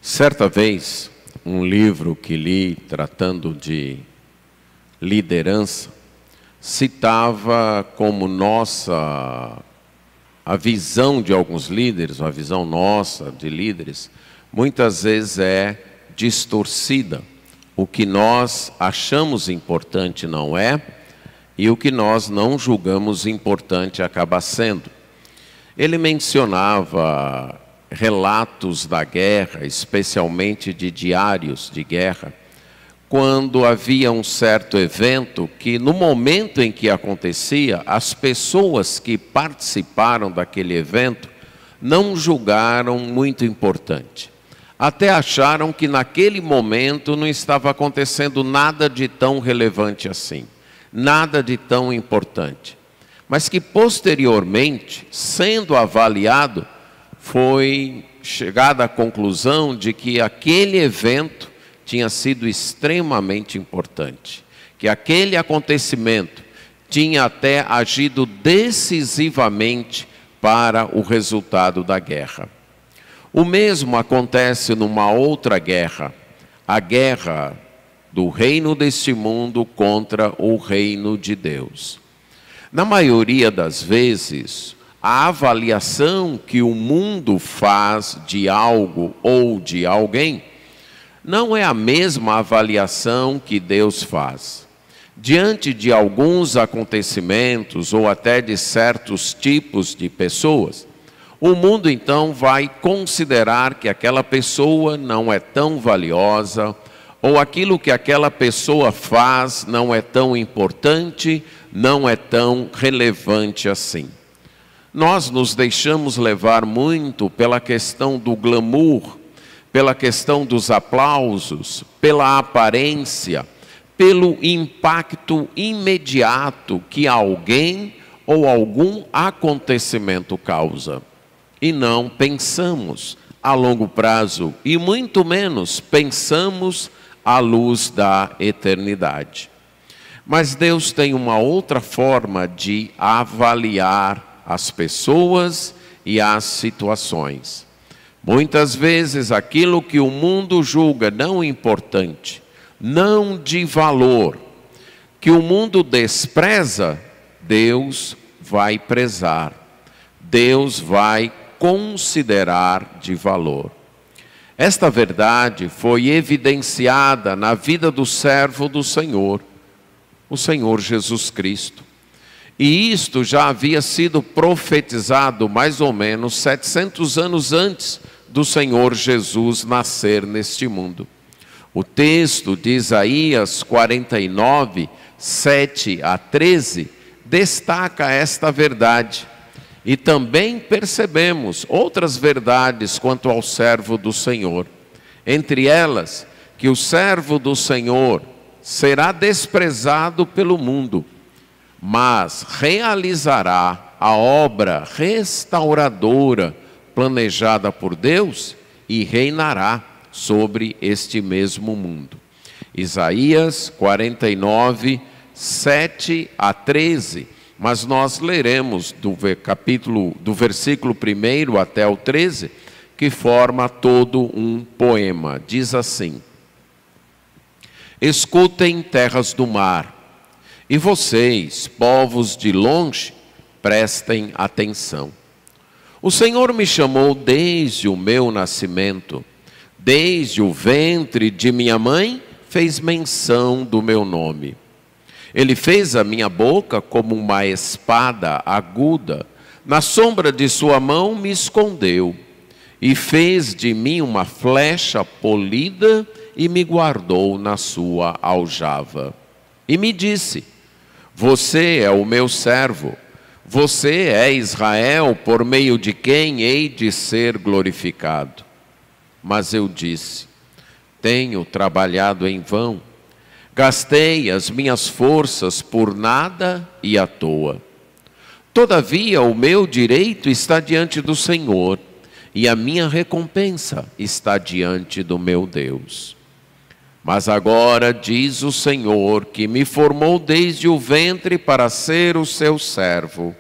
Certa vez, um livro que li tratando de liderança citava como a visão de alguns líderes, a visão nossa de líderes, muitas vezes é distorcida. O que nós achamos importante não é, e o que nós não julgamos importante acaba sendo. Ele mencionava relatos da guerra, especialmente de diários de guerra, quando havia um certo evento que, no momento em que acontecia, as pessoas que participaram daquele evento não julgaram muito importante. Até acharam que naquele momento não estava acontecendo nada de tão relevante assim, nada de tão importante. Mas que posteriormente, sendo avaliado, foi chegada à conclusão de que aquele evento tinha sido extremamente importante, que aquele acontecimento tinha até agido decisivamente para o resultado da guerra. O mesmo acontece numa outra guerra, a guerra do reino deste mundo contra o reino de Deus. Na maioria das vezes, a avaliação que o mundo faz de algo ou de alguém não é a mesma avaliação que Deus faz. Diante de alguns acontecimentos ou até de certos tipos de pessoas, o mundo então vai considerar que aquela pessoa não é tão valiosa, ou aquilo que aquela pessoa faz não é tão importante, não é tão relevante assim. Nós nos deixamos levar muito pela questão do glamour, pela questão dos aplausos, pela aparência, pelo impacto imediato que alguém ou algum acontecimento causa. E não pensamos a longo prazo, e muito menos pensamos à luz da eternidade. Mas Deus tem uma outra forma de avaliar as pessoas e as situações. Muitas vezes aquilo que o mundo julga não importante, não de valor, que o mundo despreza, Deus vai prezar, Deus vai considerar de valor. Esta verdade foi evidenciada na vida do servo do Senhor, o Senhor Jesus Cristo. E isto já havia sido profetizado mais ou menos 700 anos antes do Senhor Jesus nascer neste mundo. O texto de Isaías 49, 7 a 13, destaca esta verdade. E também percebemos outras verdades quanto ao servo do Senhor. Entre elas, que o servo do Senhor será desprezado pelo mundo, mas realizará a obra restauradora planejada por Deus e reinará sobre este mesmo mundo. Isaías 49, 7 a 13. Mas nós leremos do versículo 1 até o 13, que forma todo um poema. Diz assim: escutem, terras do mar, e vocês, povos de longe, prestem atenção. O Senhor me chamou desde o meu nascimento, desde o ventre de minha mãe, fez menção do meu nome. Ele fez a minha boca como uma espada aguda, na sombra de sua mão me escondeu, e fez de mim uma flecha polida e me guardou na sua aljava. E me disse: você é o meu servo, você é Israel, por meio de quem hei de ser glorificado. Mas eu disse: tenho trabalhado em vão, gastei as minhas forças por nada e à toa. Todavia o meu direito está diante do Senhor, e a minha recompensa está diante do meu Deus. Mas agora diz o Senhor, que me formou desde o ventre para ser o seu servo,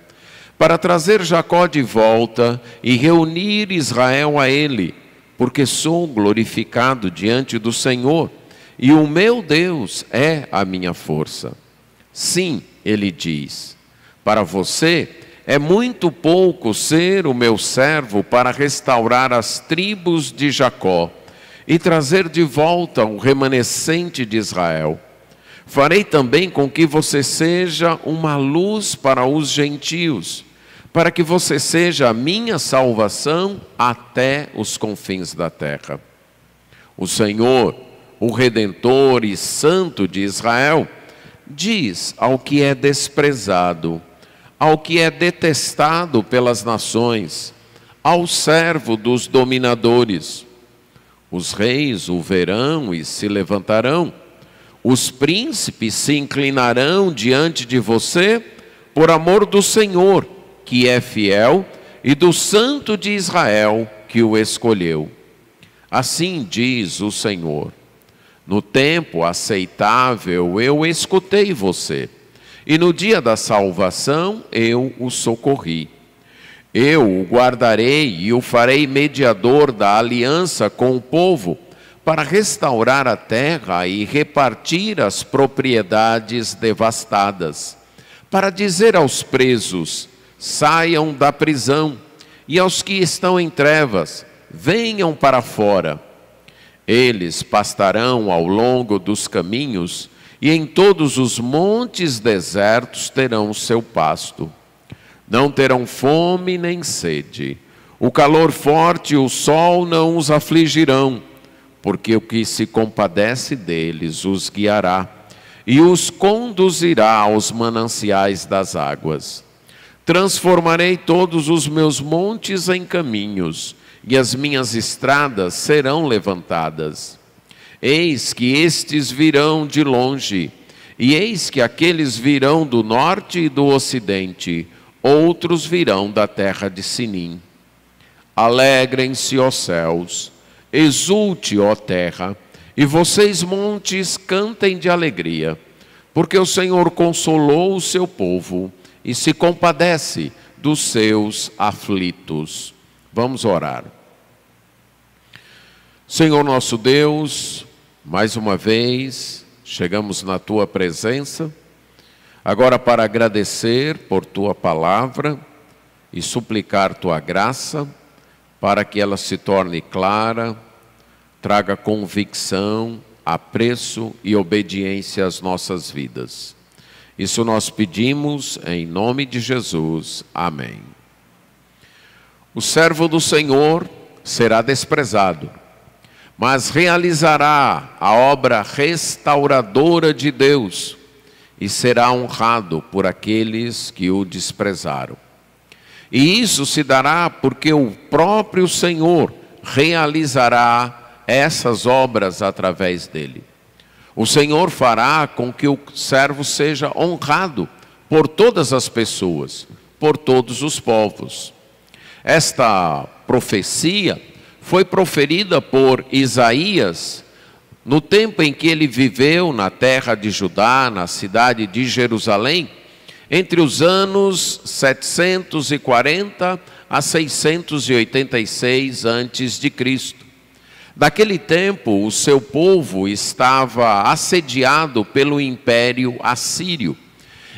para trazer Jacó de volta e reunir Israel a ele, porque sou glorificado diante do Senhor, e o meu Deus é a minha força. Sim, ele diz, para você é muito pouco ser o meu servo para restaurar as tribos de Jacó e trazer de volta o remanescente de Israel. Farei também com que você seja uma luz para os gentios, para que você seja a minha salvação até os confins da terra. O Senhor, o Redentor e Santo de Israel, diz ao que é desprezado, ao que é detestado pelas nações, ao servo dos dominadores: os reis o verão e se levantarão, os príncipes se inclinarão diante de você, por amor do Senhor, que é fiel, e do Santo de Israel, que o escolheu. Assim diz o Senhor: no tempo aceitável eu escutei você, e no dia da salvação eu o socorri. Eu o guardarei e o farei mediador da aliança com o povo, para restaurar a terra e repartir as propriedades devastadas, para dizer aos presos: saiam da prisão, e aos que estão em trevas: venham para fora. Eles pastarão ao longo dos caminhos, e em todos os montes desertos terão seu pasto. Não terão fome nem sede. O calor forte e o sol não os afligirão, porque o que se compadece deles os guiará e os conduzirá aos mananciais das águas. Transformarei todos os meus montes em caminhos, e as minhas estradas serão levantadas. Eis que estes virão de longe, e eis que aqueles virão do norte e do ocidente, outros virão da terra de Sinim. Alegrem-se, ó céus, exulte, ó terra, e vocês, montes, cantem de alegria, porque o Senhor consolou o seu povo e se compadece dos seus aflitos. Vamos orar. Senhor nosso Deus, mais uma vez chegamos na Tua presença, agora para agradecer por Tua palavra e suplicar Tua graça, para que ela se torne clara, traga convicção, apreço e obediência às nossas vidas. Isso nós pedimos em nome de Jesus. Amém. O servo do Senhor será desprezado, mas realizará a obra restauradora de Deus e será honrado por aqueles que o desprezaram. E isso se dará porque o próprio Senhor realizará essas obras através dele. O Senhor fará com que o servo seja honrado por todas as pessoas, por todos os povos. Esta profecia foi proferida por Isaías no tempo em que ele viveu na terra de Judá, na cidade de Jerusalém, entre os anos 740 a 686 a.C. Naquele tempo, o seu povo estava assediado pelo império assírio.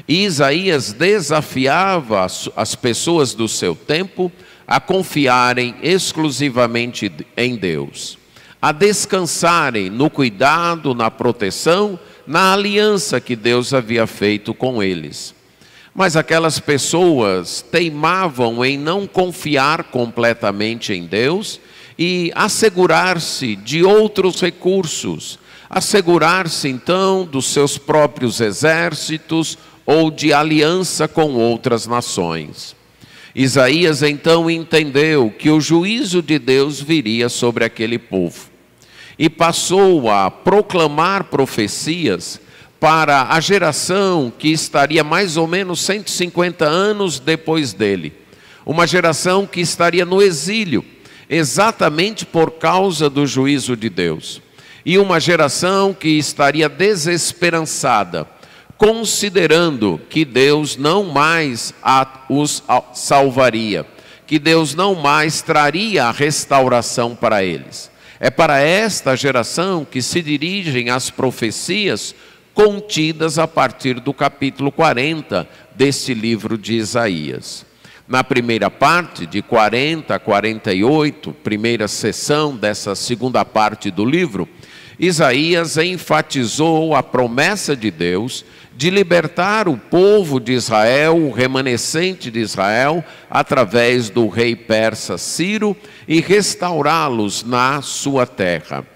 E Isaías desafiava as pessoas do seu tempo a confiarem exclusivamente em Deus, a descansarem no cuidado, na proteção, na aliança que Deus havia feito com eles. Mas aquelas pessoas teimavam em não confiar completamente em Deus e assegurar-se de outros recursos, assegurar-se então dos seus próprios exércitos ou de aliança com outras nações. Isaías então entendeu que o juízo de Deus viria sobre aquele povo e passou a proclamar profecias para a geração que estaria mais ou menos 150 anos depois dele, uma geração que estaria no exílio, exatamente por causa do juízo de Deus, e uma geração que estaria desesperançada, considerando que Deus não mais os salvaria, que Deus não mais traria a restauração para eles. É para esta geração que se dirigem as profecias contidas a partir do capítulo 40 deste livro de Isaías. Na primeira parte, de 40 a 48, primeira sessão dessa segunda parte do livro, Isaías enfatizou a promessa de Deus de libertar o povo de Israel, o remanescente de Israel, através do rei persa Ciro e restaurá-los na sua terra.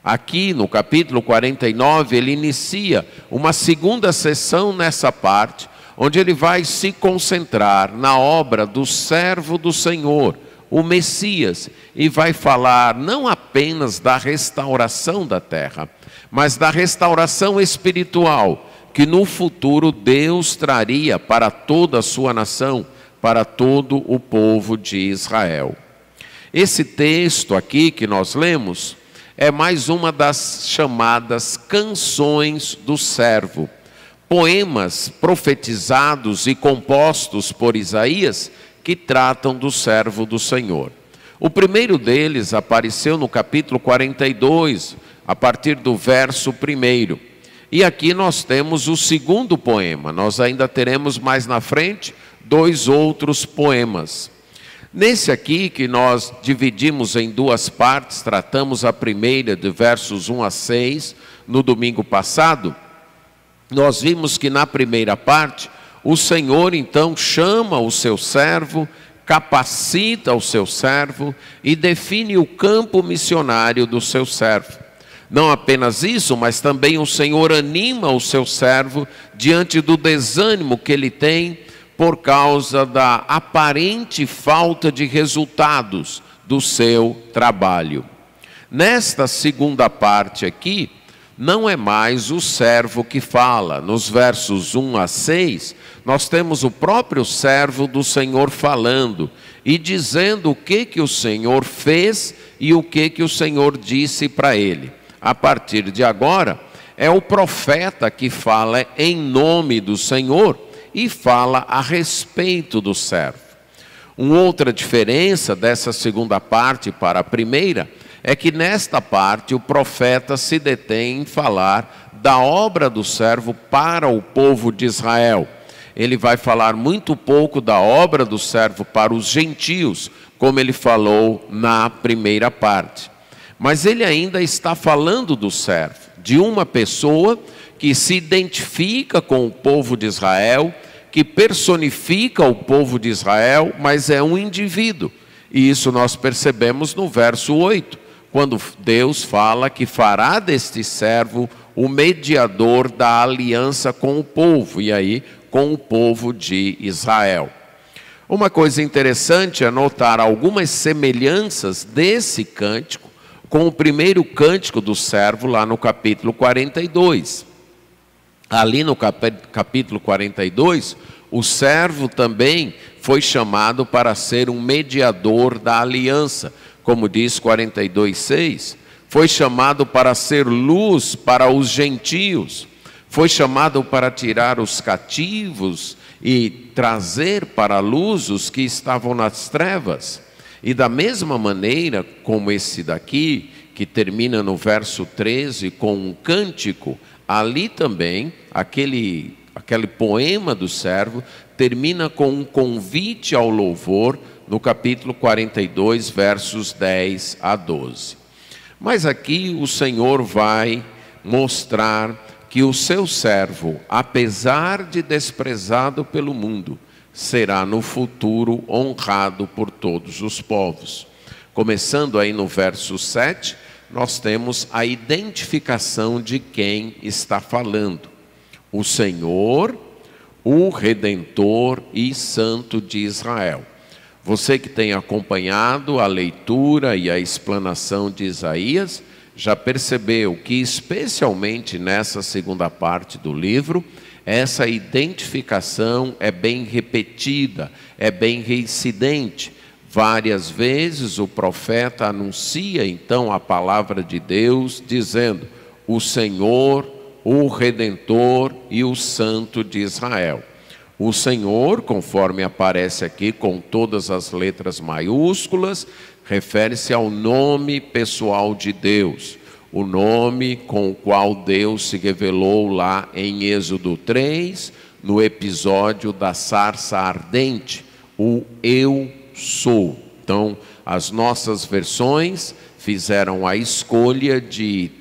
Aqui no capítulo 49, ele inicia uma segunda sessão nessa parte, onde ele vai se concentrar na obra do servo do Senhor, o Messias, e vai falar não apenas da restauração da terra, mas da restauração espiritual, que no futuro Deus traria para toda a sua nação, para todo o povo de Israel. Esse texto aqui que nós lemos é mais uma das chamadas canções do servo, poemas profetizados e compostos por Isaías que tratam do servo do Senhor. O primeiro deles apareceu no capítulo 42, a partir do verso 1. E aqui nós temos o segundo poema. Nós ainda teremos mais na frente 2 outros poemas. Nesse aqui, que nós dividimos em 2 partes, tratamos a primeira de versos 1 a 6, no domingo passado, nós vimos que na primeira parte, o Senhor então chama o seu servo, capacita o seu servo e define o campo missionário do seu servo. Não apenas isso, mas também o Senhor anima o seu servo diante do desânimo que ele tem por causa da aparente falta de resultados do seu trabalho. Nesta segunda parte aqui, não é mais o servo que fala. Nos versos 1 a 6, nós temos o próprio servo do Senhor falando e dizendo o que o Senhor fez e o que o Senhor disse para ele. A partir de agora, é o profeta que fala em nome do Senhor e fala a respeito do servo. Uma outra diferença dessa segunda parte para a primeira é que nesta parte o profeta se detém em falar da obra do servo para o povo de Israel. Ele vai falar muito pouco da obra do servo para os gentios, como ele falou na primeira parte. Mas ele ainda está falando do servo, de uma pessoa que se identifica com o povo de Israel, que personifica o povo de Israel, mas é um indivíduo. E isso nós percebemos no verso 8. Quando Deus fala que fará deste servo o mediador da aliança com o povo, e aí com o povo de Israel. Uma coisa interessante é notar algumas semelhanças desse cântico com o primeiro cântico do servo lá no capítulo 42. Ali no capítulo 42, o servo também foi chamado para ser um mediador da aliança. Como diz 42:6, foi chamado para ser luz para os gentios, foi chamado para tirar os cativos e trazer para a luz os que estavam nas trevas. E da mesma maneira como esse daqui, que termina no verso 13 com um cântico, ali também, aquele poema do servo, termina com um convite ao louvor, no capítulo 42, versos 10 a 12. Mas aqui o Senhor vai mostrar que o seu servo, apesar de desprezado pelo mundo, será no futuro honrado por todos os povos. Começando aí no verso 7, nós temos a identificação de quem está falando. O Senhor, o Redentor e Santo de Israel. Você que tem acompanhado a leitura e a explanação de Isaías, já percebeu que especialmente nessa segunda parte do livro, essa identificação é bem repetida, é bem reincidente. Várias vezes o profeta anuncia então a palavra de Deus, dizendo: o Senhor, o Redentor e o Santo de Israel. O Senhor, conforme aparece aqui com todas as letras maiúsculas, refere-se ao nome pessoal de Deus. O nome com o qual Deus se revelou lá em Êxodo 3, no episódio da sarça ardente, o Eu Sou. Então, as nossas versões fizeram a escolha de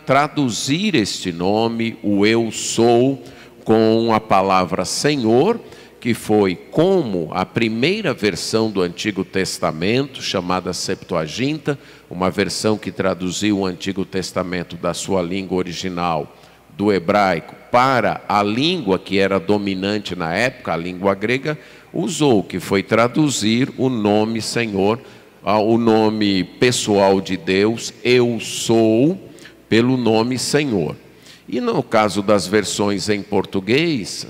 traduzir este nome, o Eu Sou, com a palavra Senhor, que foi como a primeira versão do Antigo Testamento, chamada Septuaginta, uma versão que traduziu o Antigo Testamento da sua língua original, do hebraico, para a língua que era dominante na época, a língua grega, usou, que foi traduzir o nome Senhor, o nome pessoal de Deus, Eu Sou, pelo nome Senhor. E no caso das versões em português,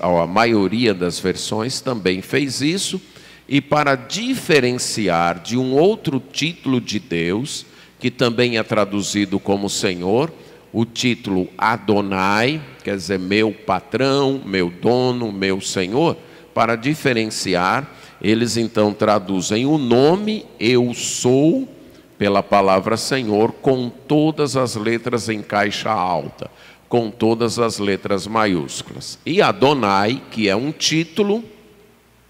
a maioria das versões também fez isso, e para diferenciar de um outro título de Deus, que também é traduzido como Senhor, o título Adonai, quer dizer, meu patrão, meu dono, meu Senhor, para diferenciar, eles então traduzem o nome Eu Sou, pela palavra Senhor, com todas as letras em caixa alta, com todas as letras maiúsculas. E Adonai, que é um título,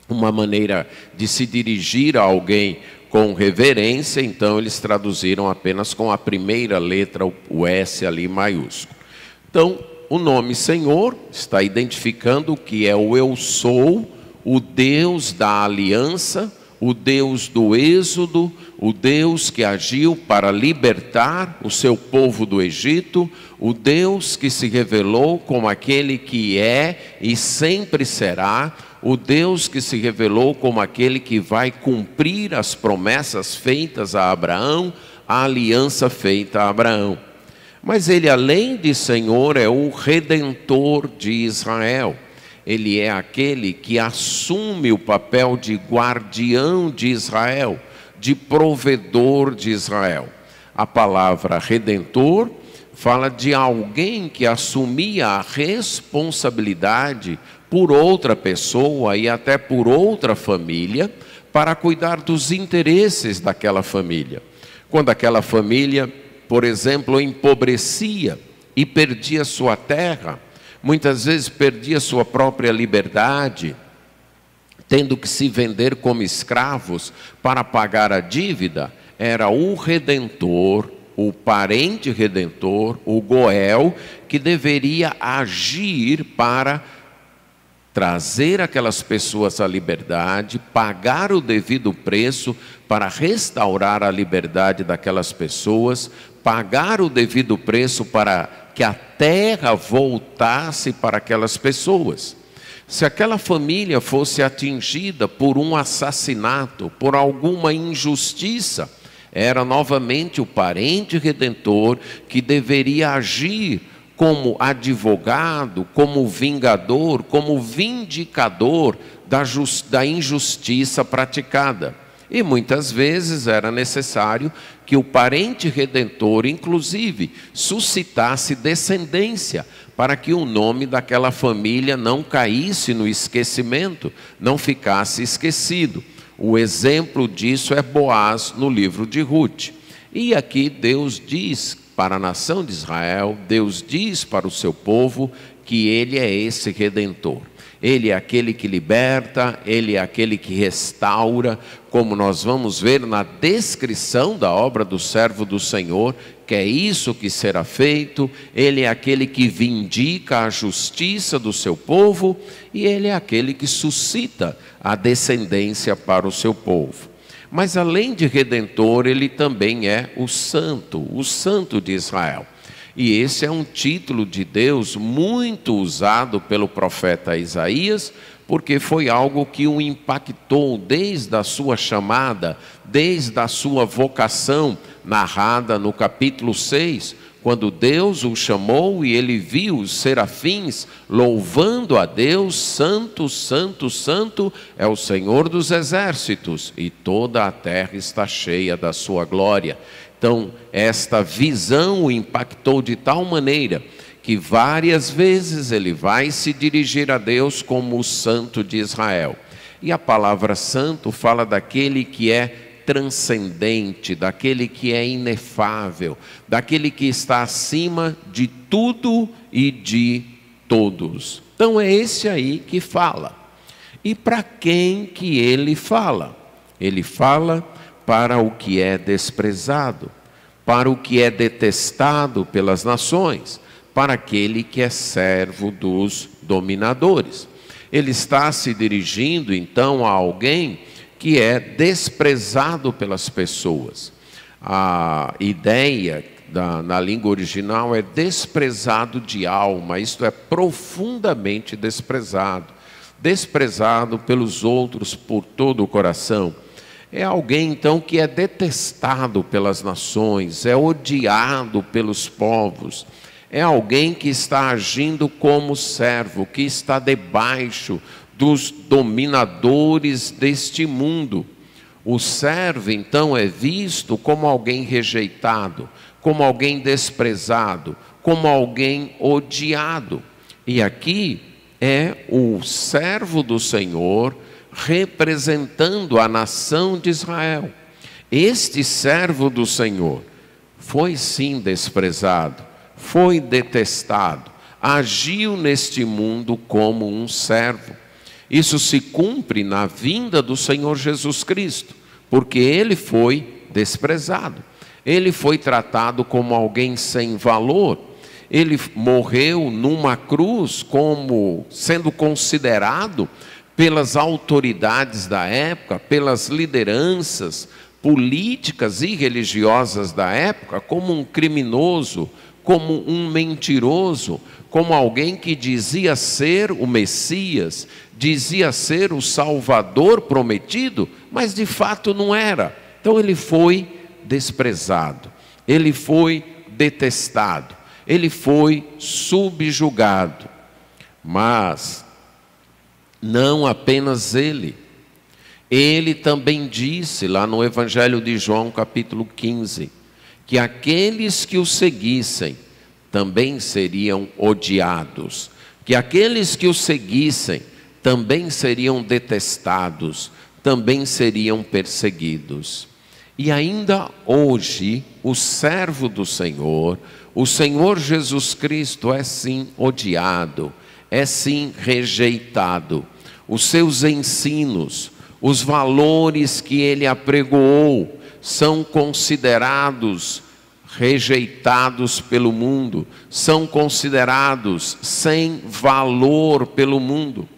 uma maneira de se dirigir a alguém com reverência, então eles traduziram apenas com a primeira letra, o S ali maiúsculo. Então, o nome Senhor está identificando o que é o Eu Sou, o Deus da aliança, o Deus do Êxodo, o Deus que agiu para libertar o seu povo do Egito, o Deus que se revelou como aquele que é e sempre será, o Deus que se revelou como aquele que vai cumprir as promessas feitas a Abraão, a aliança feita a Abraão. Mas ele, além de Senhor, é o Redentor de Israel. Ele é aquele que assume o papel de guardião de Israel, de provedor de Israel. A palavra redentor fala de alguém que assumia a responsabilidade por outra pessoa e até por outra família para cuidar dos interesses daquela família. Quando aquela família, por exemplo, empobrecia e perdia sua terra, muitas vezes perdia sua própria liberdade, tendo que se vender como escravos para pagar a dívida, era o Redentor, o parente redentor, o Goel, que deveria agir para trazer aquelas pessoas à liberdade, pagar o devido preço para restaurar a liberdade daquelas pessoas, pagar o devido preço para que a terra voltasse para aquelas pessoas. Se aquela família fosse atingida por um assassinato, por alguma injustiça, era novamente o parente redentor que deveria agir como advogado, como vingador, como vindicador da injustiça praticada. E muitas vezes era necessário que o parente redentor, inclusive, suscitasse descendência, para que o nome daquela família não caísse no esquecimento, não ficasse esquecido. O exemplo disso é Boaz no livro de Ruth. E aqui Deus diz para a nação de Israel, Deus diz para o seu povo que Ele é esse Redentor. Ele é aquele que liberta, Ele é aquele que restaura, como nós vamos ver na descrição da obra do servo do Senhor, que é isso que será feito. Ele é aquele que vindica a justiça do seu povo e Ele é aquele que suscita a descendência para o seu povo. Mas além de Redentor, Ele também é o Santo de Israel. E esse é um título de Deus muito usado pelo profeta Isaías, porque foi algo que o impactou desde a sua chamada, desde a sua vocação, narrada no capítulo 6, quando Deus o chamou e ele viu os serafins louvando a Deus, santo, santo, santo é o Senhor dos exércitos, e toda a terra está cheia da sua glória. Então, esta visão o impactou de tal maneira que várias vezes ele vai se dirigir a Deus como o Santo de Israel. E a palavra santo fala daquele que é transcendente, daquele que é inefável, daquele que está acima de tudo e de todos. Então é esse aí que fala. E para quem que ele fala? Ele fala para o que é desprezado, para o que é detestado pelas nações, para aquele que é servo dos dominadores. Ele está se dirigindo então a alguém que é desprezado pelas pessoas. A ideia na língua original é desprezado de alma, isto é, profundamente desprezado. Desprezado pelos outros por todo o coração. É alguém então que é detestado pelas nações, é odiado pelos povos. É alguém que está agindo como servo, que está debaixo dos dominadores deste mundo. O servo então é visto como alguém rejeitado, como alguém desprezado, como alguém odiado. E aqui é o servo do Senhor representando a nação de Israel. Este servo do Senhor foi sim desprezado, foi detestado, agiu neste mundo como um servo. Isso se cumpre na vinda do Senhor Jesus Cristo, porque ele foi desprezado, ele foi tratado como alguém sem valor. Ele morreu numa cruz como sendo considerado pelas autoridades da época, pelas lideranças políticas e religiosas da época, como um criminoso, como um mentiroso, como alguém que dizia ser o Messias, dizia ser o Salvador prometido, mas de fato não era. Então ele foi desprezado, ele foi detestado, ele foi subjugado. Mas não apenas ele. Ele também disse lá no Evangelho de João, capítulo 15, que aqueles que o seguissem também seriam odiados, que aqueles que o seguissem também seriam detestados, também seriam perseguidos. E ainda hoje, o servo do Senhor, o Senhor Jesus Cristo é sim odiado, é sim rejeitado. Os seus ensinos, os valores que ele apregoou, são considerados rejeitados pelo mundo, são considerados sem valor pelo mundo.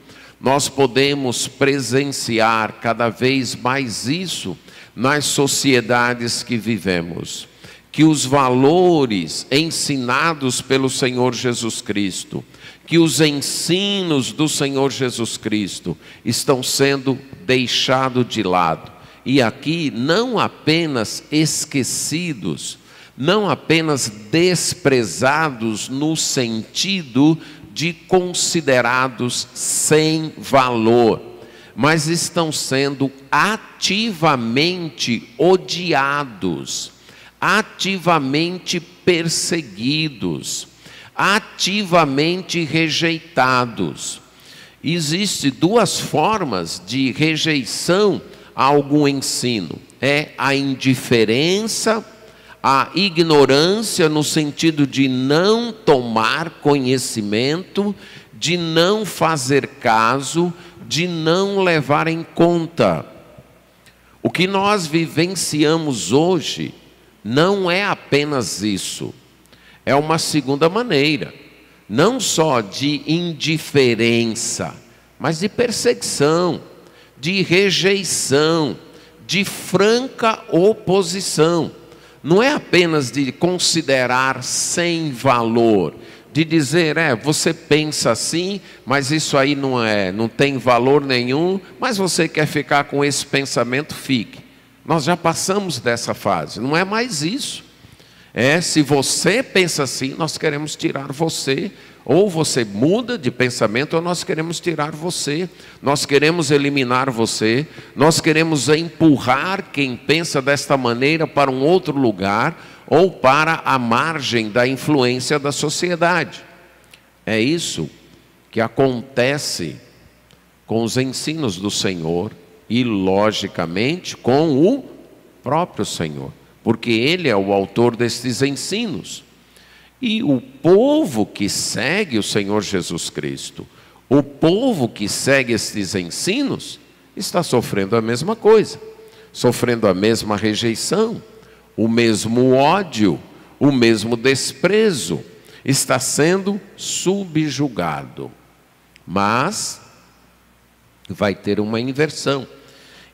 Nós podemos presenciar cada vez mais isso nas sociedades que vivemos, que os valores ensinados pelo Senhor Jesus Cristo, que os ensinos do Senhor Jesus Cristo estão sendo deixados de lado. E aqui não apenas esquecidos, não apenas desprezados no sentido de considerados sem valor, mas estão sendo ativamente odiados, ativamente perseguidos, ativamente rejeitados. Existem duas formas de rejeição a algum ensino: é a indiferença, a ignorância no sentido de não tomar conhecimento, de não fazer caso, de não levar em conta. O que nós vivenciamos hoje não é apenas isso, é uma segunda maneira, não só de indiferença, mas de perseguição, de rejeição, de franca oposição. Não é apenas de considerar sem valor, de dizer, você pensa assim, mas isso aí não tem valor nenhum, mas você quer ficar com esse pensamento, fique. Nós já passamos dessa fase, não é mais isso. Se você pensa assim, nós queremos tirar você, ou você muda de pensamento, ou nós queremos tirar você, nós queremos eliminar você, nós queremos empurrar quem pensa desta maneira para um outro lugar, ou para a margem da influência da sociedade. É isso que acontece com os ensinos do Senhor e, logicamente, com o próprio Senhor, porque Ele é o autor destes ensinos. E o povo que segue o Senhor Jesus Cristo, o povo que segue estes ensinos, está sofrendo a mesma coisa, sofrendo a mesma rejeição, o mesmo ódio, o mesmo desprezo, está sendo subjugado. Mas vai ter uma inversão.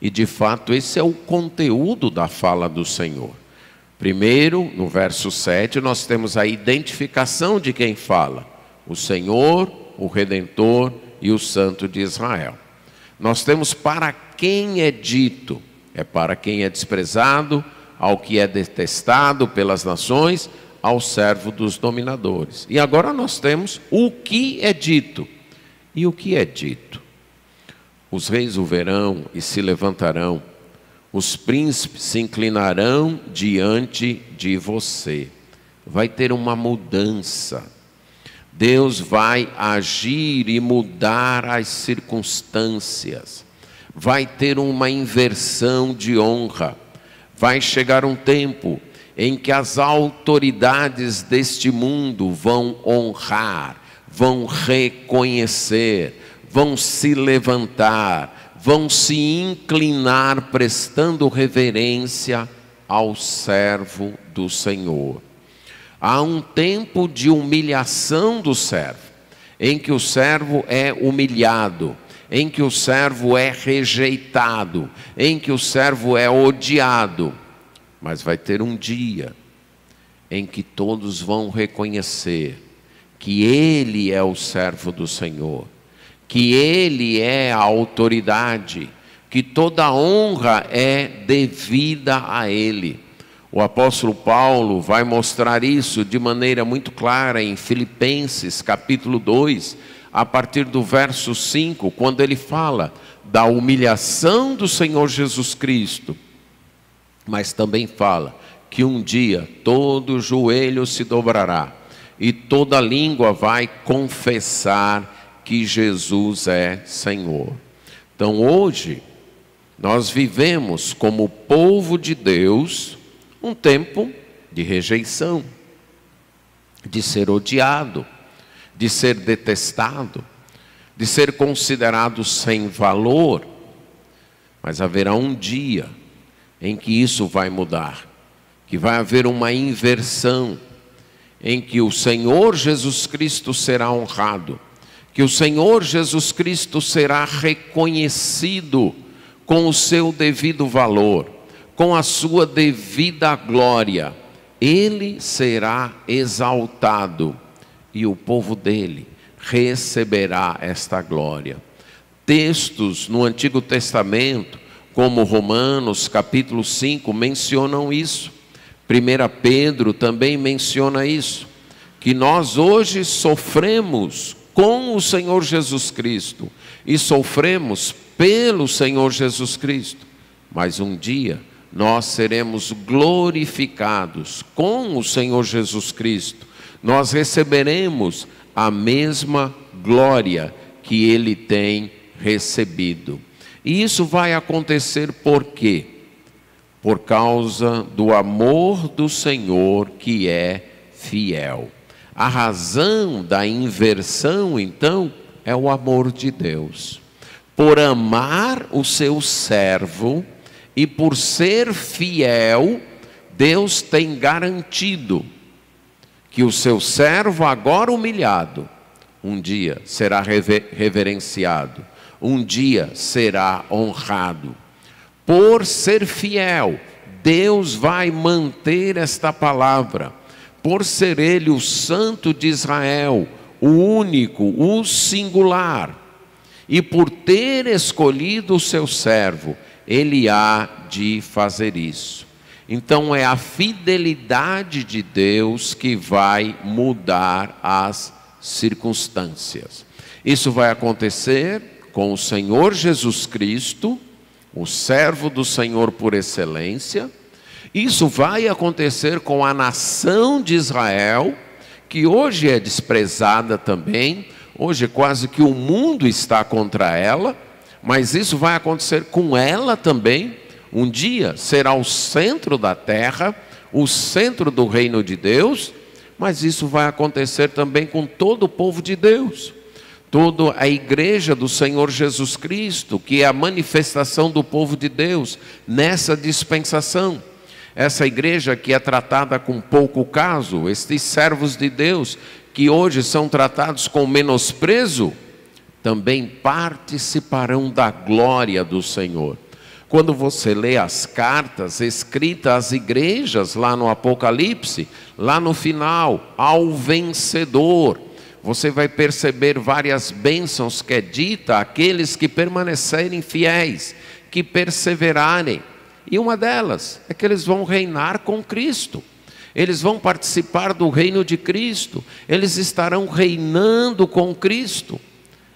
E de fato esse é o conteúdo da fala do Senhor. Primeiro, no verso 7, nós temos a identificação de quem fala: o Senhor, o Redentor e o Santo de Israel. Nós temos para quem é dito: é para quem é desprezado, ao que é detestado pelas nações, ao servo dos dominadores. E agora nós temos o que é dito. E o que é dito? Os reis o verão e se levantarão, os príncipes se inclinarão diante de você. Vai ter uma mudança. Deus vai agir e mudar as circunstâncias. Vai ter uma inversão de honra. Vai chegar um tempo em que as autoridades deste mundo vão honrar, vão reconhecer, vão se levantar, vão se inclinar prestando reverência ao servo do Senhor. Há um tempo de humilhação do servo, em que o servo é humilhado, em que o servo é rejeitado, em que o servo é odiado. Mas vai ter um dia em que todos vão reconhecer que Ele é o servo do Senhor, que Ele é a autoridade, que toda honra é devida a Ele. O apóstolo Paulo vai mostrar isso de maneira muito clara em Filipenses capítulo 2, a partir do verso 5, quando ele fala da humilhação do Senhor Jesus Cristo, mas também fala que um dia todo joelho se dobrará e toda língua vai confessar que Jesus é Senhor. Então hoje nós vivemos como povo de Deus um tempo de rejeição, de ser odiado, de ser detestado, de ser considerado sem valor. Mas haverá um dia em que isso vai mudar, que vai haver uma inversão, em que o Senhor Jesus Cristo será honrado, que o Senhor Jesus Cristo será reconhecido com o seu devido valor, com a sua devida glória. Ele será exaltado e o povo dele receberá esta glória. Textos no Antigo Testamento, como Romanos capítulo 5, mencionam isso. 1 Pedro também menciona isso, que nós hoje sofremos com o Senhor Jesus Cristo e sofremos pelo Senhor Jesus Cristo, mas um dia nós seremos glorificados com o Senhor Jesus Cristo. Nós receberemos a mesma glória que Ele tem recebido. E isso vai acontecer por quê? Por causa do amor do Senhor que é fiel. A razão da inversão, então, é o amor de Deus. Por amar o seu servo e por ser fiel, Deus tem garantido que o seu servo, agora humilhado, um dia será reverenciado, um dia será honrado. Por ser fiel, Deus vai manter esta palavra. Por ser Ele o Santo de Israel, o único, o singular, e por ter escolhido o seu servo, Ele há de fazer isso. Então é a fidelidade de Deus que vai mudar as circunstâncias. Isso vai acontecer com o Senhor Jesus Cristo, o servo do Senhor por excelência. Isso vai acontecer com a nação de Israel, que hoje é desprezada também, hoje quase que o mundo está contra ela, mas isso vai acontecer com ela também. Um dia será o centro da terra, o centro do reino de Deus, mas isso vai acontecer também com todo o povo de Deus, toda a igreja do Senhor Jesus Cristo, que é a manifestação do povo de Deus nessa dispensação. Essa igreja que é tratada com pouco caso, estes servos de Deus que hoje são tratados com menosprezo, também participarão da glória do Senhor. Quando você lê as cartas escritas às igrejas lá no Apocalipse, lá no final, ao vencedor, você vai perceber várias bênçãos que é dita àqueles que permanecerem fiéis, que perseverarem. E uma delas é que eles vão reinar com Cristo. Eles vão participar do reino de Cristo. Eles estarão reinando com Cristo.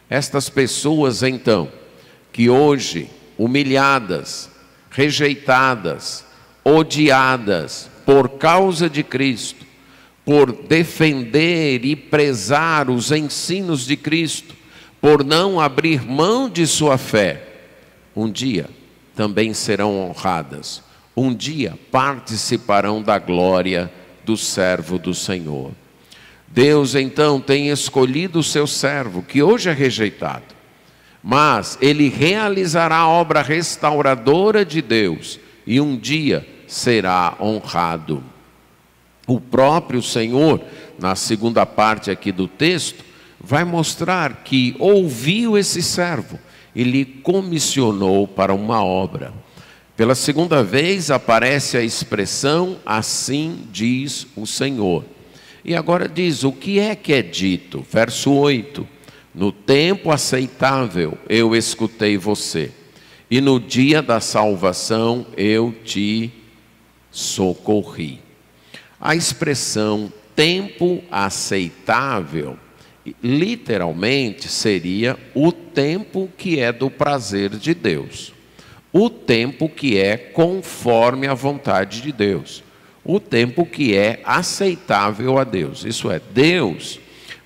Estas pessoas, então, que hoje, humilhadas, rejeitadas, odiadas por causa de Cristo, por defender e prezar os ensinos de Cristo, por não abrir mão de sua fé, um dia também serão honradas, um dia participarão da glória do servo do Senhor. Deus então tem escolhido o seu servo, que hoje é rejeitado, mas ele realizará a obra restauradora de Deus e um dia será honrado. O próprio Senhor, na segunda parte aqui do texto, vai mostrar que ouviu esse servo e lhe comissionou para uma obra. Pela segunda vez aparece a expressão, assim diz o Senhor. E agora diz, o que é dito? Verso 8, no tempo aceitável eu escutei você, e no dia da salvação eu te socorri. A expressão tempo aceitável, literalmente seria o tempo que é do prazer de Deus, o tempo que é conforme a vontade de Deus, o tempo que é aceitável a Deus. Isso é, Deus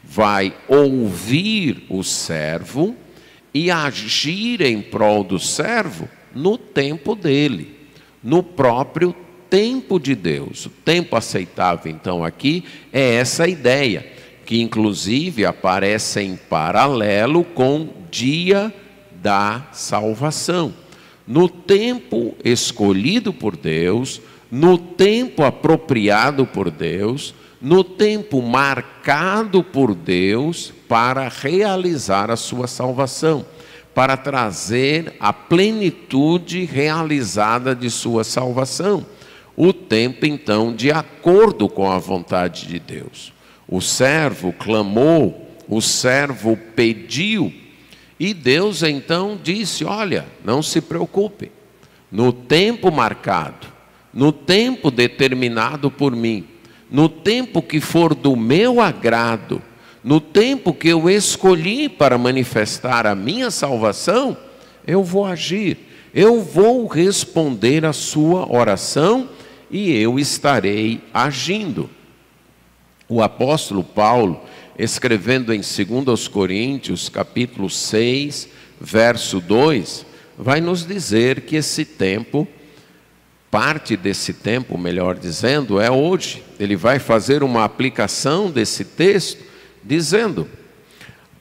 vai ouvir o servo e agir em prol do servo no tempo dele, no próprio tempo de Deus. O tempo aceitável, então, aqui é essa ideia, que inclusive aparece em paralelo com o dia da salvação. No tempo escolhido por Deus, no tempo apropriado por Deus, no tempo marcado por Deus para realizar a sua salvação, para trazer a plenitude realizada de sua salvação. O tempo, então, de acordo com a vontade de Deus. O servo clamou, o servo pediu, e Deus então disse, olha, não se preocupe, no tempo marcado, no tempo determinado por mim, no tempo que for do meu agrado, no tempo que eu escolhi para manifestar a minha salvação, eu vou agir, eu vou responder a sua oração e eu estarei agindo. O apóstolo Paulo, escrevendo em 2 Coríntios, capítulo 6, verso 2, vai nos dizer que esse tempo, parte desse tempo, melhor dizendo, é hoje. Ele vai fazer uma aplicação desse texto, dizendo,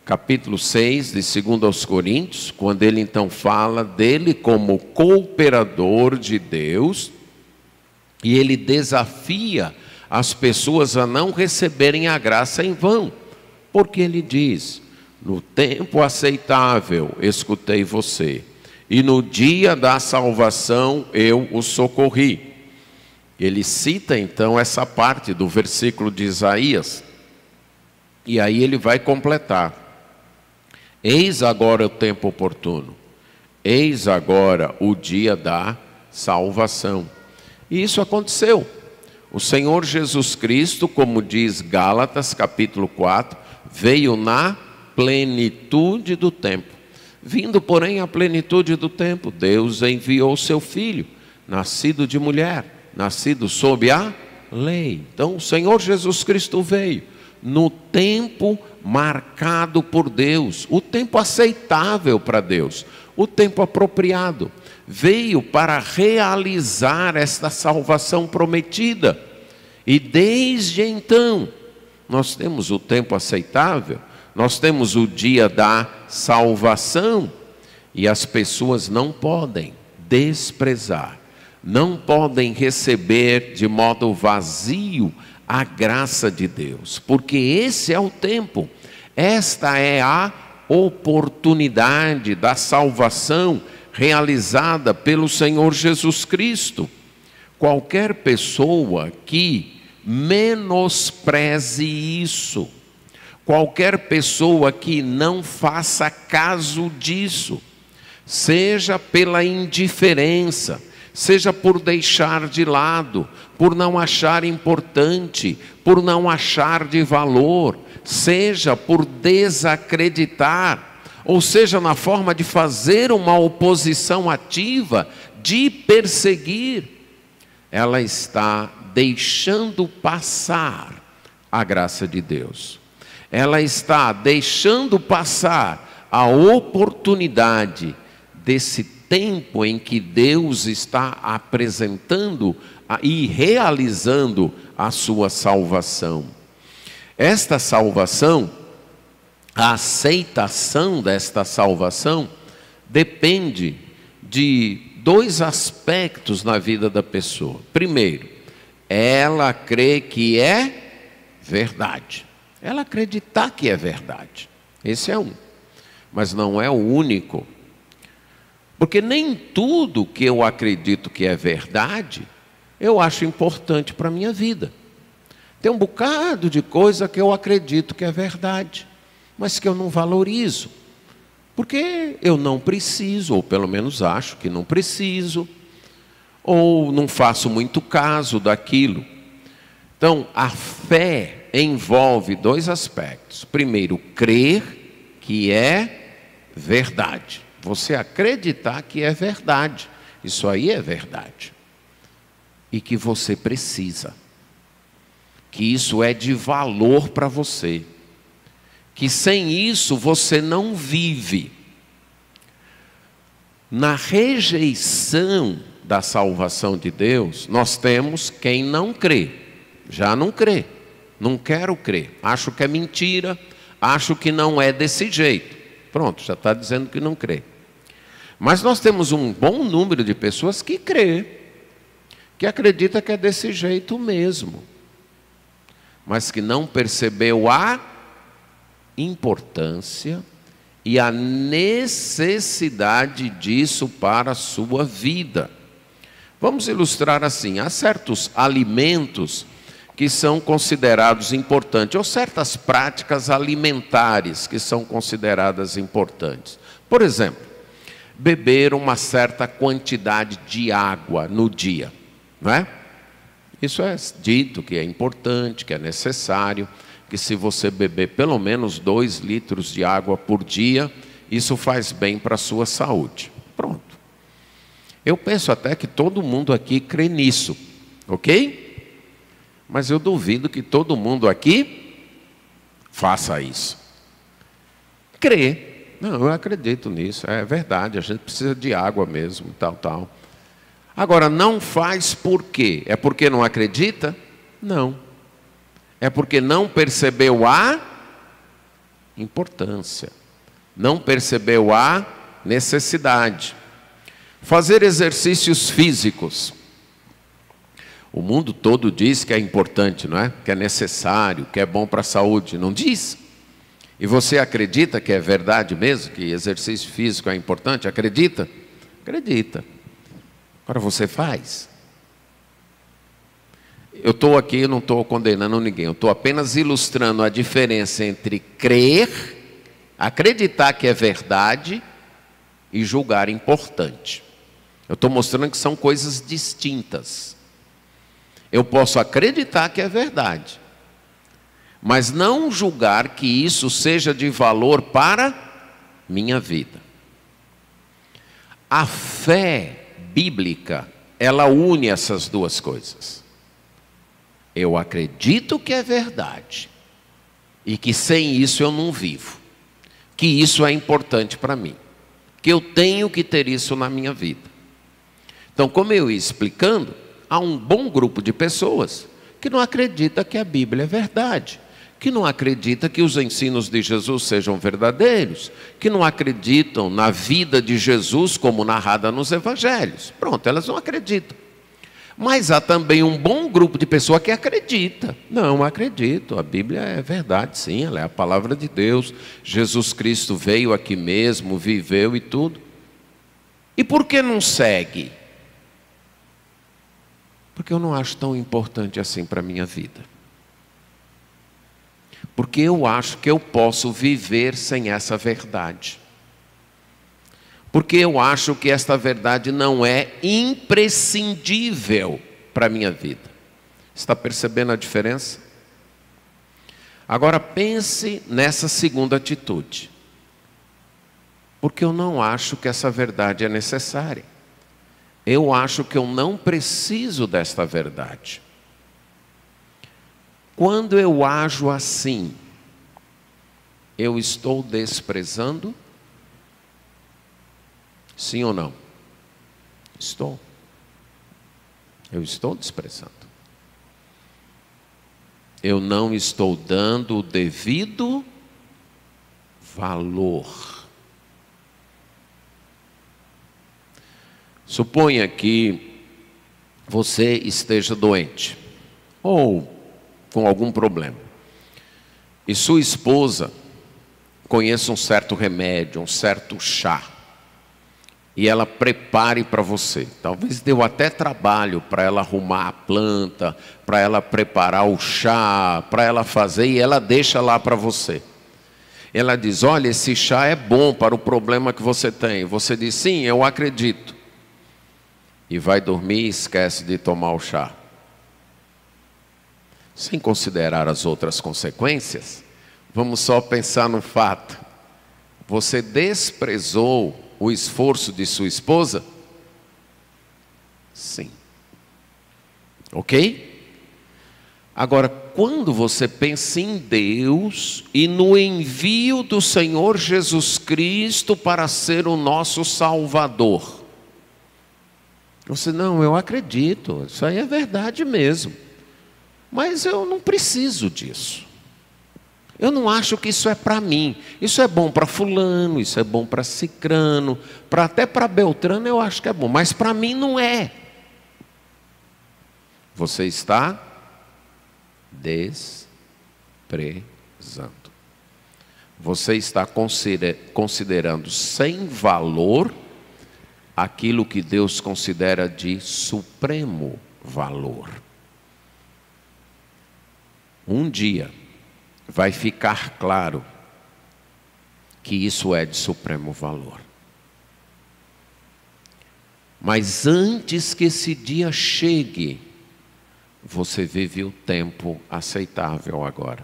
capítulo 6 de 2 Coríntios, quando ele então fala dele como cooperador de Deus, e ele desafia as pessoas a não receberem a graça em vão, porque ele diz, no tempo aceitável escutei você, e no dia da salvação eu o socorri. Ele cita então essa parte do versículo de Isaías, e aí ele vai completar, eis agora o tempo oportuno, eis agora o dia da salvação. E isso aconteceu. O Senhor Jesus Cristo, como diz Gálatas capítulo 4, veio na plenitude do tempo. Vindo, porém, à plenitude do tempo, Deus enviou seu Filho, nascido de mulher, nascido sob a lei. Então, o Senhor Jesus Cristo veio no tempo marcado por Deus, o tempo aceitável para Deus, o tempo apropriado. Veio para realizar esta salvação prometida. E desde então, nós temos o tempo aceitável, nós temos o dia da salvação, e as pessoas não podem desprezar, não podem receber de modo vazio a graça de Deus, porque esse é o tempo, esta é a oportunidade da salvação realizada pelo Senhor Jesus Cristo. Qualquer pessoa que menospreze isso, qualquer pessoa que não faça caso disso, seja pela indiferença, seja por deixar de lado, por não achar importante, por não achar de valor, seja por desacreditar, ou seja, na forma de fazer uma oposição ativa, de perseguir, ela está deixando passar a graça de Deus. Ela está deixando passar a oportunidade desse tempo em que Deus está apresentando e realizando a sua salvação. Esta salvação, a aceitação desta salvação, depende de dois aspectos na vida da pessoa. Primeiro, ela crê que é verdade. Ela acreditar que é verdade. Esse é um. Mas não é o único. Porque nem tudo que eu acredito que é verdade, eu acho importante para a minha vida. Tem um bocado de coisa que eu acredito que é verdade, mas que eu não valorizo. Porque eu não preciso, ou pelo menos acho que não preciso, ou não faço muito caso daquilo. Então, a fé envolve dois aspectos. Primeiro, crer que é verdade. Você acreditar que é verdade. Isso aí é verdade. E que você precisa. Que isso é de valor para você. Que sem isso você não vive. Na rejeição da salvação de Deus, nós temos quem não crê. Já não crê. Não quero crer. Acho que é mentira. Acho que não é desse jeito. Pronto, já está dizendo que não crê. Mas nós temos um bom número de pessoas que crê, que acredita que é desse jeito mesmo, mas que não percebeu a importância e a necessidade disso para a sua vida. Vamos ilustrar assim: há certos alimentos que são considerados importantes, ou certas práticas alimentares que são consideradas importantes. Por exemplo, beber uma certa quantidade de água no dia, não é? Isso é dito que é importante, que é necessário, que se você beber pelo menos 2 litros de água por dia, isso faz bem para a sua saúde. Pronto. Eu penso até que todo mundo aqui crê nisso, ok? Mas eu duvido que todo mundo aqui faça isso. Crê. Não, eu acredito nisso, é verdade, a gente precisa de água mesmo, tal. Agora, não faz por quê? É porque não acredita? Não. É porque não percebeu a importância, não percebeu a necessidade. Fazer exercícios físicos. O mundo todo diz que é importante, não é? Que é necessário, que é bom para a saúde, não diz? E você acredita que é verdade mesmo, que exercício físico é importante? Acredita? Acredita. Agora você faz. Eu estou aqui, eu não estou condenando ninguém, eu estou apenas ilustrando a diferença entre crer, acreditar que é verdade e julgar importante. Eu estou mostrando que são coisas distintas. Eu posso acreditar que é verdade, mas não julgar que isso seja de valor para minha vida. A fé bíblica, ela une essas duas coisas. Eu acredito que é verdade, e que sem isso eu não vivo, que isso é importante para mim, que eu tenho que ter isso na minha vida. Então, como eu ia explicando, há um bom grupo de pessoas que não acredita que a Bíblia é verdade, que não acredita que os ensinos de Jesus sejam verdadeiros, que não acreditam na vida de Jesus como narrada nos evangelhos. Pronto, elas não acreditam. Mas há também um bom grupo de pessoas que acredita. Não, acredito, a Bíblia é verdade, sim, ela é a palavra de Deus. Jesus Cristo veio aqui mesmo, viveu e tudo. E por que não segue? Porque eu não acho tão importante assim para a minha vida. Porque eu acho que eu posso viver sem essa verdade. Porque eu acho que esta verdade não é imprescindível para a minha vida. Está percebendo a diferença? Agora pense nessa segunda atitude. Porque eu não acho que essa verdade é necessária. Eu acho que eu não preciso desta verdade. Quando eu ajo assim, eu estou desprezando? Sim ou não? Estou. Eu estou desprezando. Eu não estou dando o devido valor. Suponha que você esteja doente ou com algum problema e sua esposa conheça um certo remédio, um certo chá, e ela prepare para você. Talvez deu até trabalho para ela arrumar a planta, para ela preparar o chá, para ela fazer, e ela deixa lá para você. Ela diz, olha, esse chá é bom para o problema que você tem. Você diz, sim, eu acredito. E vai dormir e esquece de tomar o chá. Sem considerar as outras consequências, vamos só pensar no fato. Você desprezou o esforço de sua esposa? Sim. Ok? Agora, quando você pensa em Deus e no envio do Senhor Jesus Cristo para ser o nosso Salvador, você, não, eu acredito, isso aí é verdade mesmo, mas eu não preciso disso. Eu não acho que isso é para mim. Isso é bom para fulano, isso é bom para cicrano, até para Beltrano eu acho que é bom, mas para mim não é. Você está desprezando. Você está considerando sem valor aquilo que Deus considera de supremo valor. Um dia vai ficar claro que isso é de supremo valor. Mas antes que esse dia chegue, você vive o tempo aceitável agora.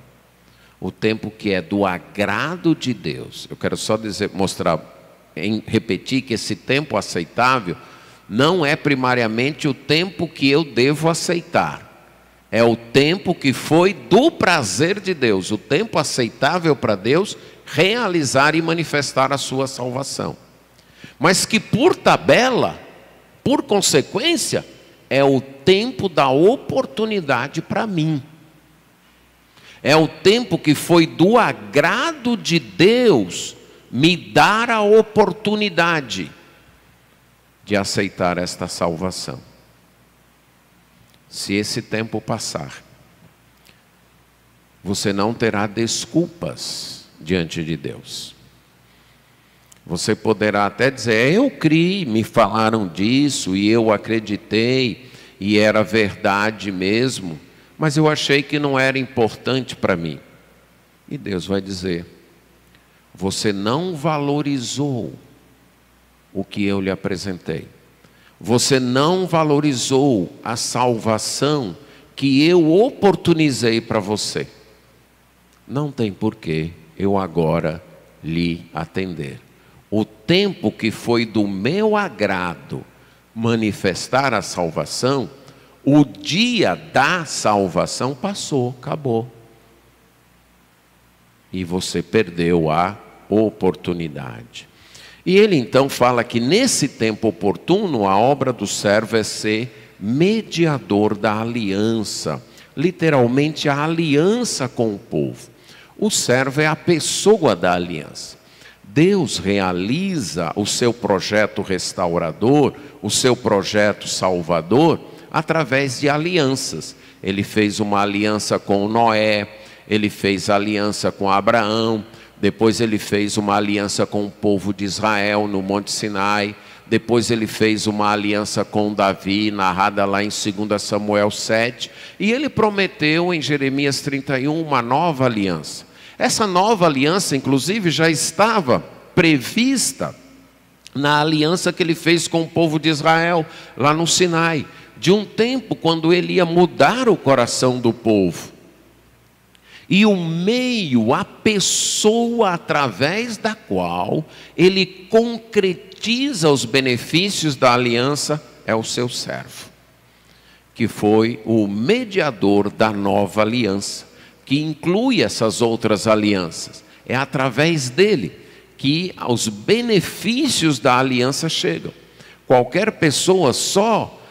O tempo que é do agrado de Deus. Eu quero só repetir que esse tempo aceitável não é primariamente o tempo que eu devo aceitar. É o tempo que foi do prazer de Deus, o tempo aceitável para Deus realizar e manifestar a sua salvação. Mas que por tabela, por consequência, é o tempo da oportunidade para mim. É o tempo que foi do agrado de Deus me dar a oportunidade de aceitar esta salvação. Se esse tempo passar, você não terá desculpas diante de Deus. Você poderá até dizer, eu criei, me falaram disso e eu acreditei e era verdade mesmo, mas eu achei que não era importante para mim. E Deus vai dizer, você não valorizou o que eu lhe apresentei. Você não valorizou a salvação que eu oportunizei para você. Não tem porquê eu agora lhe atender. O tempo que foi do meu agrado manifestar a salvação, o dia da salvação passou, acabou. e você perdeu a oportunidade. E ele então fala que nesse tempo oportuno a obra do servo é ser mediador da aliança, literalmente a aliança com o povo. O servo é a pessoa da aliança. Deus realiza o seu projeto restaurador, o seu projeto salvador, através de alianças. Ele fez uma aliança com Noé, ele fez aliança com Abraão, depois ele fez uma aliança com o povo de Israel no Monte Sinai, depois ele fez uma aliança com Davi, narrada lá em 2 Samuel 7, e ele prometeu em Jeremias 31 uma nova aliança. Essa nova aliança, inclusive, já estava prevista na aliança que ele fez com o povo de Israel, lá no Sinai, de um tempo quando ele ia mudar o coração do povo. E o meio, a pessoa através da qual ele concretiza os benefícios da aliança é o seu servo, que foi o mediador da nova aliança, que inclui essas outras alianças. É através dele que os benefícios da aliança chegam. Qualquer pessoa só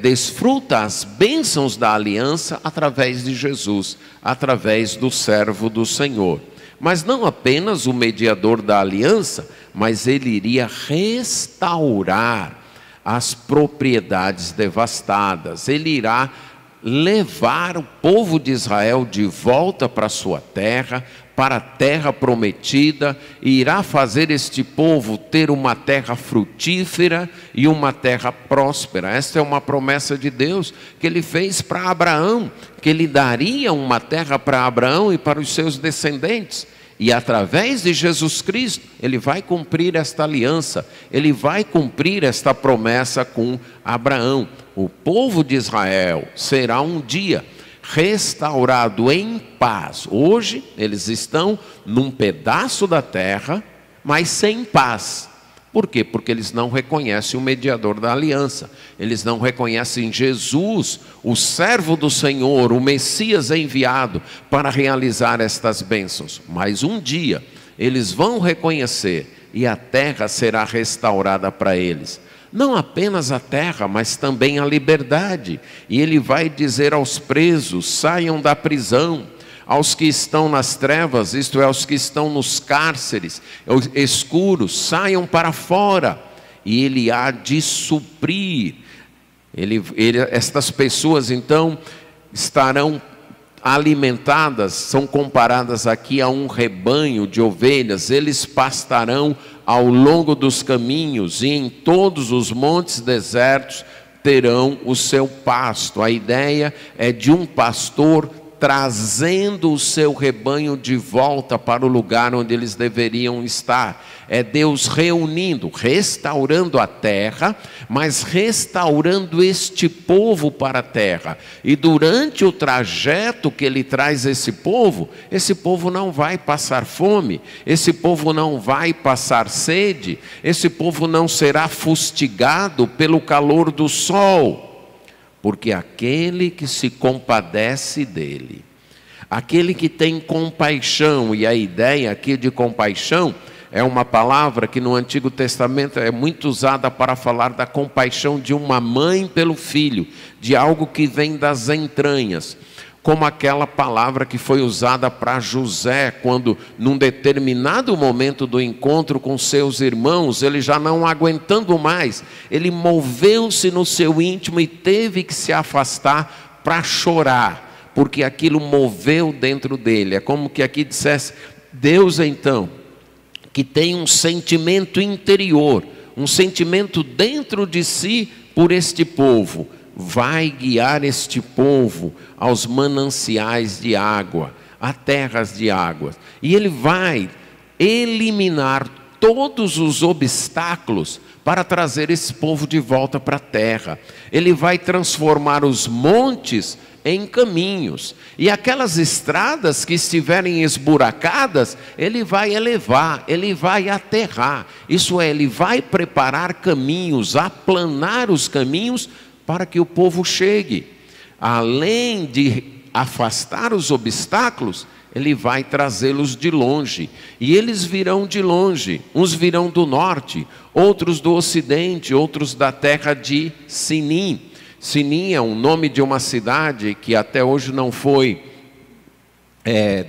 desfruta as bênçãos da aliança através de Jesus, através do servo do Senhor. Mas não apenas o mediador da aliança, mas ele iria restaurar as propriedades devastadas. Ele irá levar o povo de Israel de volta para a sua terra, para a terra prometida, e irá fazer este povo ter uma terra frutífera e uma terra próspera. Esta é uma promessa de Deus que ele fez para Abraão, que ele daria uma terra para Abraão e para os seus descendentes. E através de Jesus Cristo, ele vai cumprir esta aliança, ele vai cumprir esta promessa com Abraão. O povo de Israel será um dia restaurado em paz. Hoje eles estão num pedaço da terra, mas sem paz. Por quê? Porque eles não reconhecem o mediador da aliança. Eles não reconhecem Jesus, o servo do Senhor, o Messias enviado para realizar estas bênçãos. Mas um dia eles vão reconhecer e a terra será restaurada para eles. Não apenas a terra, mas também a liberdade. E ele vai dizer aos presos: saiam da prisão. Aos que estão nas trevas, isto é, aos que estão nos cárceres escuros, saiam para fora. E ele há de suprir. Estas pessoas então estarão alimentadas, são comparadas aqui a um rebanho de ovelhas. Eles pastarão ao longo dos caminhos, e em todos os montes desertos terão o seu pasto. A ideia é de um pastor trazendo o seu rebanho de volta para o lugar onde eles deveriam estar. É Deus reunindo, restaurando a terra, mas restaurando este povo para a terra. E durante o trajeto que ele traz esse povo não vai passar fome, esse povo não vai passar sede, esse povo não será fustigado pelo calor do sol. Porque aquele que se compadece dele, aquele que tem compaixão, e a ideia aqui de compaixão é uma palavra que no Antigo Testamento é muito usada para falar da compaixão de uma mãe pelo filho, de algo que vem das entranhas. Como aquela palavra que foi usada para José, quando num determinado momento do encontro com seus irmãos, ele já não aguentando mais, ele moveu-se no seu íntimo e teve que se afastar para chorar, porque aquilo moveu dentro dele. É como que aqui dissesse: Deus então, que tem um sentimento interior, um sentimento dentro de si por este povo, vai guiar este povo aos mananciais de água, a terras de águas. E ele vai eliminar todos os obstáculos para trazer esse povo de volta para a terra. Ele vai transformar os montes em caminhos. E aquelas estradas que estiverem esburacadas, ele vai elevar, ele vai aterrar. Isso é, ele vai preparar caminhos, aplanar os caminhos para que o povo chegue. Além de afastar os obstáculos, Ele vai trazê-los de longe. E eles virão de longe. Uns virão do norte, outros do ocidente, outros da terra de Sinim. Sinim é o nome de uma cidade que até hoje não foi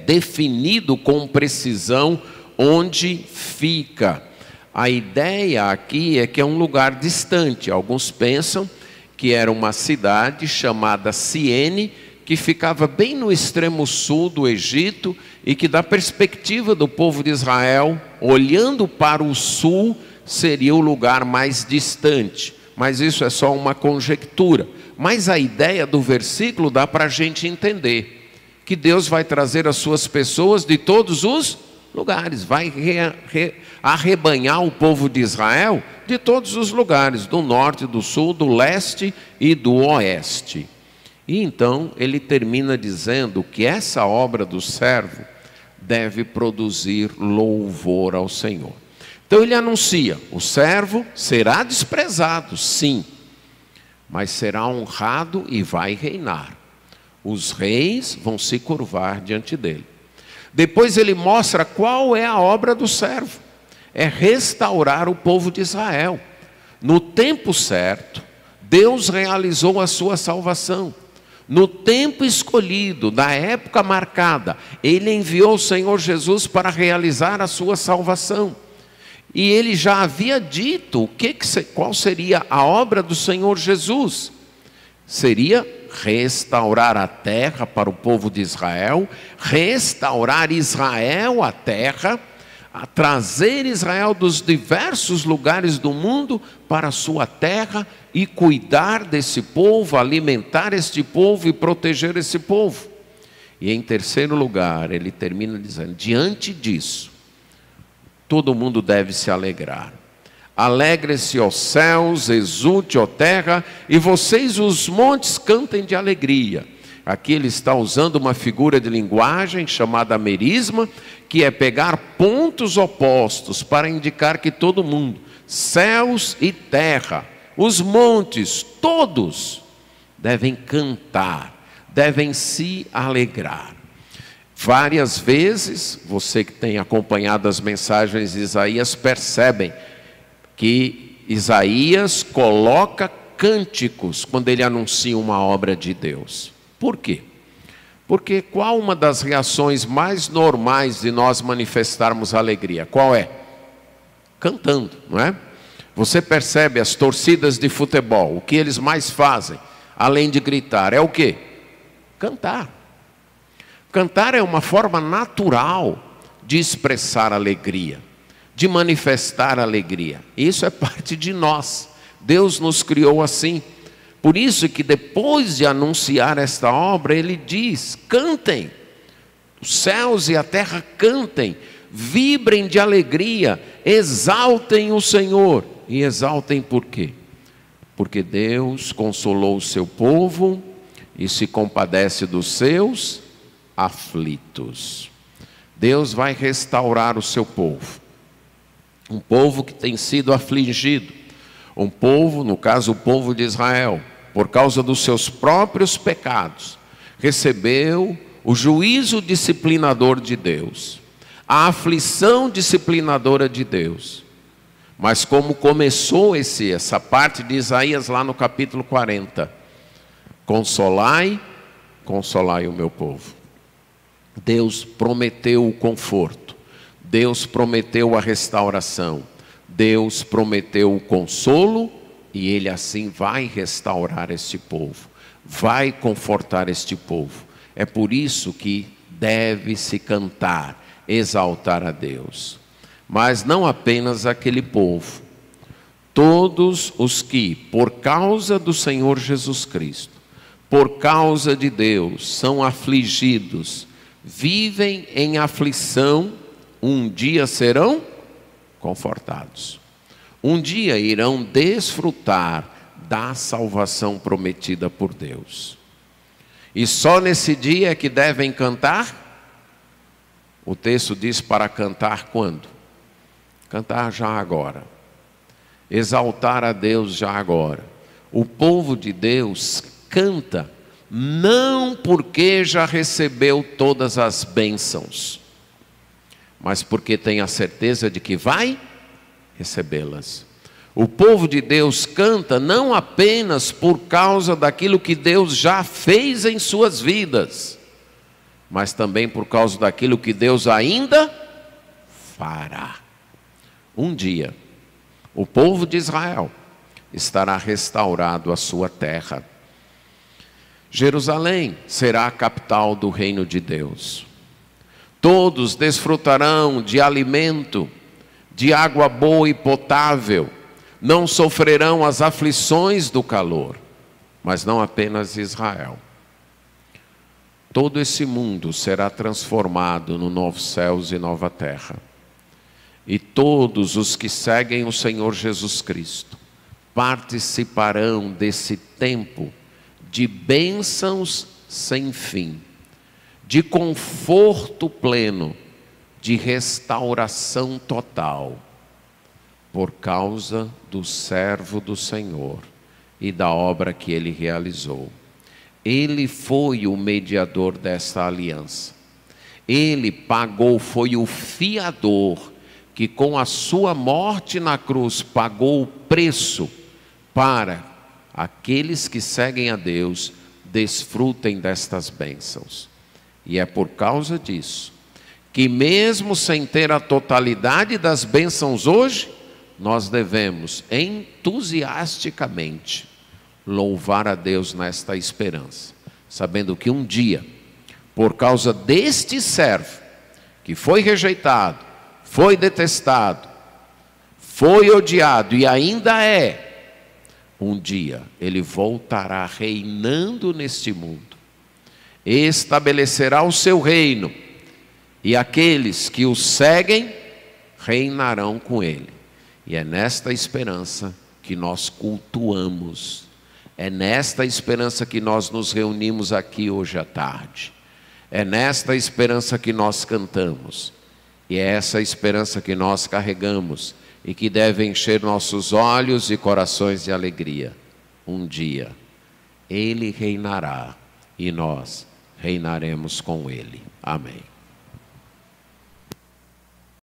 definido com precisão onde fica. A ideia aqui é que é um lugar distante. Alguns pensam que era uma cidade chamada Ciene, que ficava bem no extremo sul do Egito e que, da perspectiva do povo de Israel, olhando para o sul, seria o lugar mais distante. Mas isso é só uma conjectura. Mas a ideia do versículo dá para a gente entender que Deus vai trazer as suas pessoas de todos os lugares, vai arrebanhar o povo de Israel de todos os lugares, do norte, do sul, do leste e do oeste. E então ele termina dizendo que essa obra do servo deve produzir louvor ao Senhor. Então ele anuncia: o servo será desprezado, sim, mas será honrado e vai reinar. Os reis vão se curvar diante dele. Depois ele mostra qual é a obra do servo: é restaurar o povo de Israel. No tempo certo, Deus realizou a sua salvação. No tempo escolhido, da época marcada, ele enviou o Senhor Jesus para realizar a sua salvação. E ele já havia dito qual seria a obra do Senhor Jesus. Seria restaurar a terra para o povo de Israel, restaurar Israel à terra, a trazer Israel dos diversos lugares do mundo para a sua terra e cuidar desse povo, alimentar este povo e proteger esse povo. E em terceiro lugar, ele termina dizendo: diante disso, todo mundo deve se alegrar. Alegre-se, ó céus, exulte, ó terra, e vocês, os montes, cantem de alegria. Aqui ele está usando uma figura de linguagem chamada merisma, que é pegar pontos opostos para indicar que todo mundo, céus e terra, os montes, todos, devem cantar, devem se alegrar. Várias vezes, você que tem acompanhado as mensagens de Isaías, percebem que Isaías coloca cânticos quando ele anuncia uma obra de Deus. Por quê? Porque qual uma das reações mais normais de nós manifestarmos alegria? Qual é? Cantando, não é? Você percebe as torcidas de futebol, o que eles mais fazem, além de gritar, é o quê? Cantar. Cantar é uma forma natural de expressar alegria, de manifestar alegria. Isso é parte de nós. Deus nos criou assim. Por isso que depois de anunciar esta obra, ele diz: cantem, os céus e a terra cantem, vibrem de alegria, exaltem o Senhor. E exaltem por quê? Porque Deus consolou o seu povo e se compadece dos seus aflitos. Deus vai restaurar o seu povo. Um povo que tem sido afligido. Um povo, no caso o povo de Israel, por causa dos seus próprios pecados, recebeu o juízo disciplinador de Deus, a aflição disciplinadora de Deus. Mas como começou essa parte de Isaías lá no capítulo 40, consolai, consolai o meu povo. Deus prometeu o conforto, Deus prometeu a restauração, Deus prometeu o consolo, e Ele assim vai restaurar este povo, vai confortar este povo. É por isso que deve-se cantar, exaltar a Deus. Mas não apenas aquele povo, todos os que, por causa do Senhor Jesus Cristo, por causa de Deus, são afligidos, vivem em aflição, um dia serão confortados. Um dia irão desfrutar da salvação prometida por Deus. E só nesse dia é que devem cantar? O texto diz para cantar quando? Cantar já agora. Exaltar a Deus já agora. O povo de Deus canta não porque já recebeu todas as bênçãos, mas porque tem a certeza de que vai recebê-las. O povo de Deus canta não apenas por causa daquilo que Deus já fez em suas vidas, mas também por causa daquilo que Deus ainda fará. Um dia, o povo de Israel estará restaurado à sua terra. Jerusalém será a capital do reino de Deus. Todos desfrutarão de alimento, de água boa e potável, não sofrerão as aflições do calor, mas não apenas Israel. Todo esse mundo será transformado no novo céus e nova terra. E todos os que seguem o Senhor Jesus Cristo participarão desse tempo de bênçãos sem fim, de conforto pleno, de restauração total, por causa do servo do Senhor e da obra que ele realizou. Ele foi o mediador dessa aliança. Ele pagou, foi o fiador, que com a sua morte na cruz pagou o preço para aqueles que seguem a Deus desfrutem destas bênçãos. E é por causa disso que, mesmo sem ter a totalidade das bênçãos hoje, nós devemos entusiasticamente louvar a Deus nesta esperança, sabendo que um dia, por causa deste servo, que foi rejeitado, foi detestado, foi odiado e ainda é, um dia ele voltará reinando neste mundo, estabelecerá o seu reino, e aqueles que o seguem reinarão com ele. E é nesta esperança que nós cultuamos, é nesta esperança que nós nos reunimos aqui hoje à tarde, é nesta esperança que nós cantamos, e é essa esperança que nós carregamos e que deve encher nossos olhos e corações de alegria. Um dia ele reinará e nós reinaremos com ele. Amém.